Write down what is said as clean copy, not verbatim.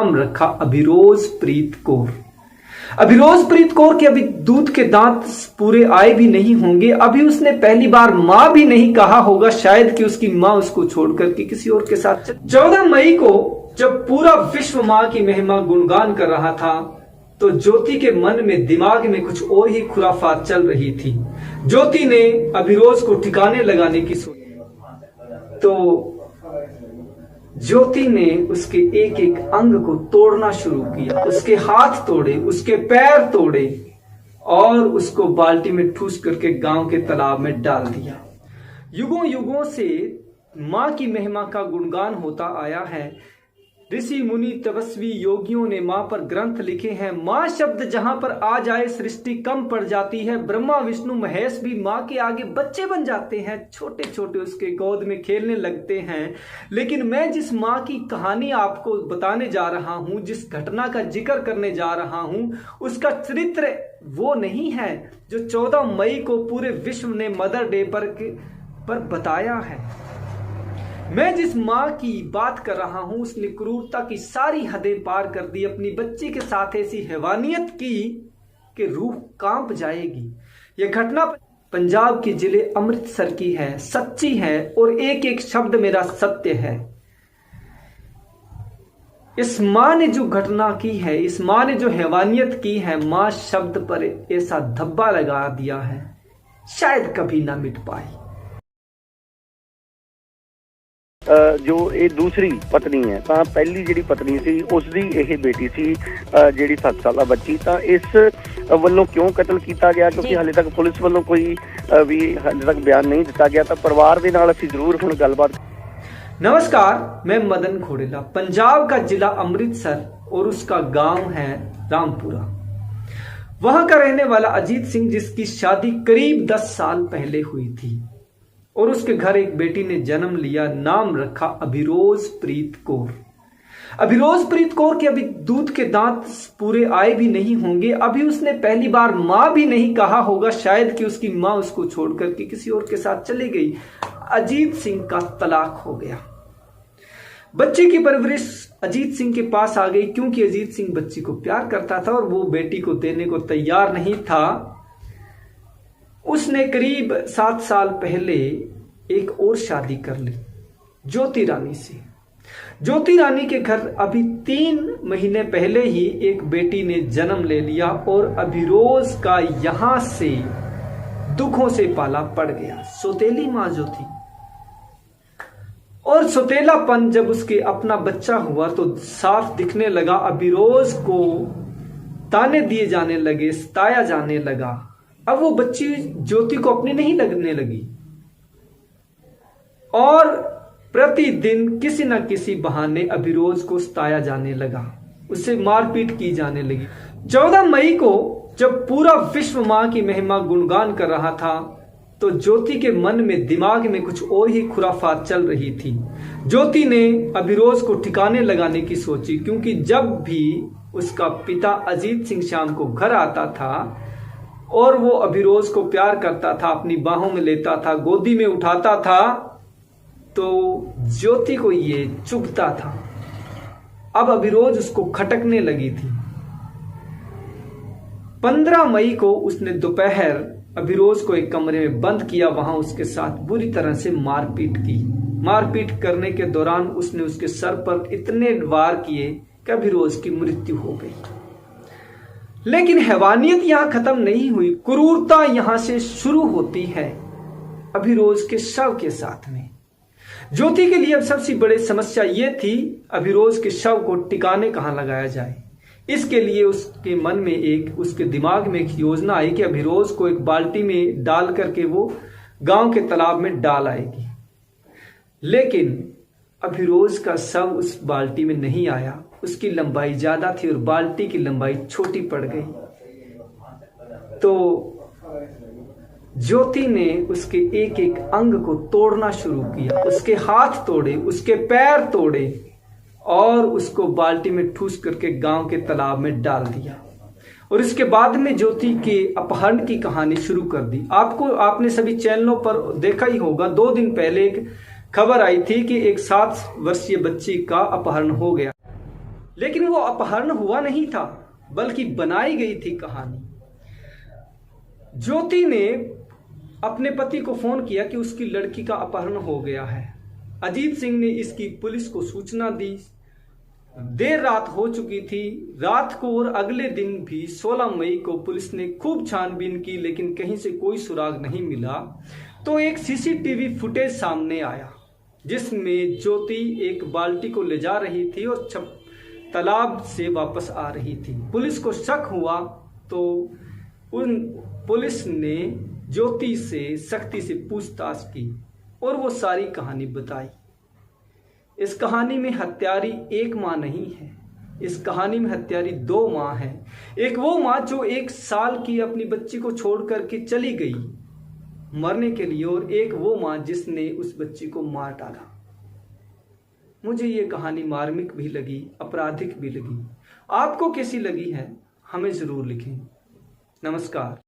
नाम रखा अभिरोज प्रीत कौर। अभिरोज प्रीत कौर के अभी दूध के दांत पूरे आए भी नहीं होंगे, अभी उसने पहली बार मां भी नहीं कहा होगा, शायद कि उसकी मां उसको छोड़कर के किसी और के साथ 14 मई को जब पूरा विश्व मां की महिमा गुणगान कर रहा था तो ज्योति के मन में दिमाग में कुछ और ही खुराफात चल रही थी। ज्योति ने अभिरोज को ठिकाने लगाने की सोची तो ज्योति ने उसके एक एक अंग को तोड़ना शुरू किया, उसके हाथ तोड़े, उसके पैर तोड़े और उसको बाल्टी में ठूस करके गांव के तालाब में डाल दिया। युगों युगों से मां की महिमा का गुणगान होता आया है। ऋषि मुनि तपस्वी योगियों ने मां पर ग्रंथ लिखे हैं। मां शब्द जहां पर आ जाए सृष्टि कम पड़ जाती है। ब्रह्मा विष्णु महेश भी मां के आगे बच्चे बन जाते हैं, छोटे छोटे उसके गोद में खेलने लगते हैं। लेकिन मैं जिस मां की कहानी आपको बताने जा रहा हूं, जिस घटना का जिक्र करने जा रहा हूं, उसका चरित्र वो नहीं है जो 14 मई को पूरे विश्व ने मदर डे पर बताया है। मैं जिस मां की बात कर रहा हूं उसने क्रूरता की सारी हदें पार कर दी, अपनी बच्ची के साथ ऐसी हैवानियत की कि रूह कांप जाएगी। यह घटना पंजाब के जिले अमृतसर की है, सच्ची है और एक एक शब्द मेरा सत्य है। इस मां ने जो घटना की है, इस मां ने जो हैवानियत की है, मां शब्द पर ऐसा धब्बा लगा दिया है शायद कभी ना मिट पाई। जो ये दूसरी पत्नी है तो पहली जी पत्नी सी उसकी यह बेटी सी जी 7 साल बच्ची, तो इस वालों क्यों कतल किया गया क्योंकि हाले तक पुलिस वालों कोई भी हाले तक बयान नहीं दिता गया। तो परिवार के नाल असीं जरूर हुण गलबात। नमस्कार, मैं मदन खोड़ेला। पंजाब का जिला अमृतसर और उसका गांव है रामपुरा। वहां का रहने वाला अजीत सिंह, जिसकी शादी करीब 10 साल पहले हुई थी और उसके घर एक बेटी ने जन्म लिया, नाम रखा अभिरोज प्रीत कौर। अभिरोज प्रीत कौर के अभी दूध के दांत पूरे आए भी नहीं होंगे, अभी उसने पहली बार मां भी नहीं कहा होगा, शायद कि उसकी मां उसको छोड़कर के किसी और के साथ चली गई। अजीत सिंह का तलाक हो गया। बच्चे की परवरिश अजीत सिंह के पास आ गई क्योंकि अजीत सिंह बच्ची को प्यार करता था और वो बेटी को देने को तैयार नहीं था। उसने करीब 7 साल पहले एक और शादी कर ली ज्योति रानी से। ज्योति रानी के घर अभी 3 महीने पहले ही एक बेटी ने जन्म ले लिया और अभिरोज का यहां से दुखों से पाला पड़ गया। सौतेली मां जो थी और सौतेलापन जब उसके अपना बच्चा हुआ तो साफ दिखने लगा। अभिरोज को ताने दिए जाने लगे, सताया जाने लगा। अब वो बच्ची ज्योति को अपनी नहीं लगने लगी और प्रतिदिन किसी न किसी बहाने अभिरोज को सताया जाने लगा, उससे मारपीट की जाने लगी। 14 मई को जब पूरा विश्व मां की महिमा गुणगान कर रहा था तो ज्योति के मन में दिमाग में कुछ और ही खुराफात चल रही थी। ज्योति ने अभिरोज को ठिकाने लगाने की सोची क्योंकि जब भी उसका पिता अजीत सिंह शाम को घर आता था और वो अभिरोज को प्यार करता था, अपनी बाहों में लेता था, गोदी में उठाता था, तो ज्योति को ये चुभता था। अब अभिरोज उसको खटकने लगी थी। 15 मई को उसने दोपहर अभिरोज को एक कमरे में बंद किया, वहां उसके साथ बुरी तरह से मारपीट की। मारपीट करने के दौरान उसने उसके सर पर इतने वार किए कि अभिरोज की मृत्यु हो गई। लेकिन हैवानियत यहां खत्म नहीं हुई, क्रूरता यहां से शुरू होती है अभिरोज के शव के साथ में। ज्योति के लिए अब सबसे बड़ी समस्या यह थी अभिरोज के शव को टिकाने कहां लगाया जाए। इसके लिए उसके मन में उसके दिमाग में एक योजना आई कि अभिरोज को एक बाल्टी में डाल करके वो गांव के तालाब में डाल आएगी। लेकिन अभिरोज का शव उस बाल्टी में नहीं आया, उसकी लंबाई ज्यादा थी और बाल्टी की लंबाई छोटी पड़ गई। तो ज्योति ने उसके एक एक अंग को तोड़ना शुरू किया, उसके हाथ तोड़े, उसके पैर तोड़े और उसको बाल्टी में ठूस करके गांव के तालाब में डाल दिया। और इसके बाद में ज्योति के अपहरण की कहानी शुरू कर दी। आपने सभी चैनलों पर देखा ही होगा, 2 दिन पहले एक खबर आई थी कि एक 7 वर्षीय बच्ची का अपहरण हो गया। लेकिन वो अपहरण हुआ नहीं था, बल्कि बनाई गई थी कहानी। ज्योति ने अपने पति को फोन किया कि उसकी लड़की का अपहरण हो गया है। अजीत सिंह ने इसकी पुलिस को सूचना दी। देर रात हो चुकी थी, रात को और अगले दिन भी 16 मई को पुलिस ने खूब छानबीन की, लेकिन कहीं से कोई सुराग नहीं मिला। तो एक सीसीटीवी फुटेज सामने आया जिसमें ज्योति एक बाल्टी को ले जा रही थी और तालाब से वापस आ रही थी। पुलिस को शक हुआ तो पुलिस ने ज्योति से सख्ती से पूछताछ की और वो सारी कहानी बताई। इस कहानी में हत्यारी एक माँ नहीं है, इस कहानी में हत्यारी 2 माँ है। एक वो माँ जो 1 साल की अपनी बच्ची को छोड़ करके चली गई मरने के लिए, और एक वो माँ जिसने उस बच्ची को मार डाला। मुझे ये कहानी मार्मिक भी लगी, आपराधिक भी लगी। आपको कैसी लगी है हमें जरूर लिखें। नमस्कार।